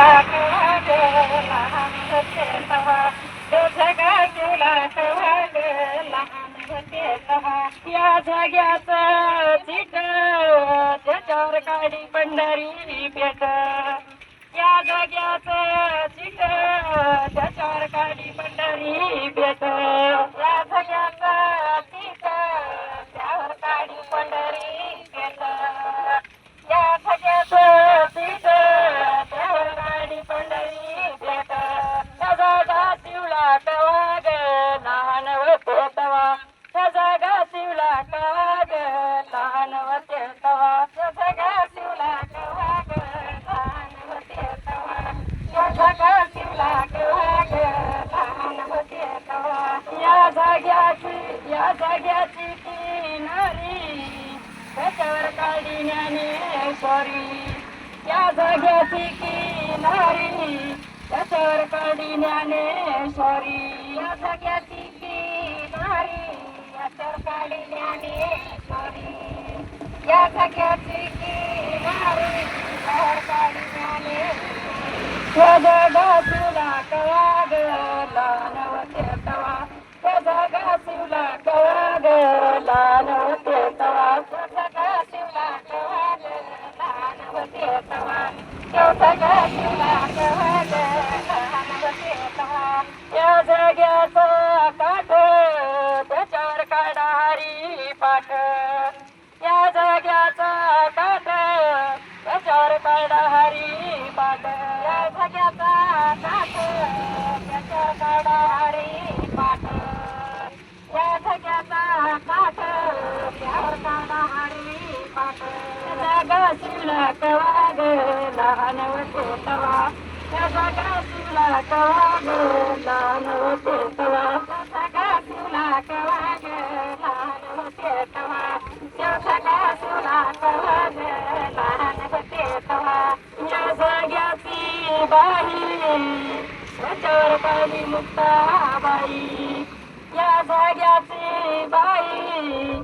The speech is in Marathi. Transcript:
केव्हा ग लहान होते तेव्हा तो जगा तुला केव्हा ग लहान होते तेव्हा या जाग्याचं चिट त्याच्यावर काढी पंढरी पेट या जाग्याचं चिट त्याच्यावर काढी पंढरी पेट या जाग्याचं चिट त्यावर काढी पंढरी पेट या जाग्याचं चिट त्यावर काढी पंढरी पेट त्या जागा शिवला कवा ग लहान होते तवा त्या जागा शिवला कवा ग लहान होते तवा त्या जागा शिवला कवा ग लहान होते तवा या जागा शिवला कवा ग लहान होते तवा या जाग्याची किनारी त्याच्यावर काढी ज्ञानेश्वरी या जाग्याची किनारी त्याच्यावर काढी ज्ञानेश्वरी या जाग्याची किनारी त्याच्यावर काढी ज्ञानेश्वरी या जाग्याची किनारी त्याच्यावर काढी ज्ञानेश्वरी या जागा तुला कवा ग लहान होते तवा त्या जागा शिवला कवा ग लहान होते तवा त्या जागा शिवला कवा ग लहान होते तवा त्या जागा शिवला कवा ग लहान होते तवा या जाग्याचा काठ त्याच्यावर काढा हरी पाठ या जाग्याचा काठ त्याच्यावर काढा हरी पाठ या जाग्याचा काठ त्याच्यावर काढा हरी पाठ या जाग्याचा काठ त्यावर काढा हरी पाठ जागा शिवला कवा ग लहान होते तवा त्या जागा शिवला कवा ग लहान होते तवा त्या जागा शिवला कवा ग लहान होते तवा त्या जागा शिवला कवा ग लहान होते तवा या जाग्याची बाई त्याच्यावर काढी मुक्ताबाई या जाग्याची बाई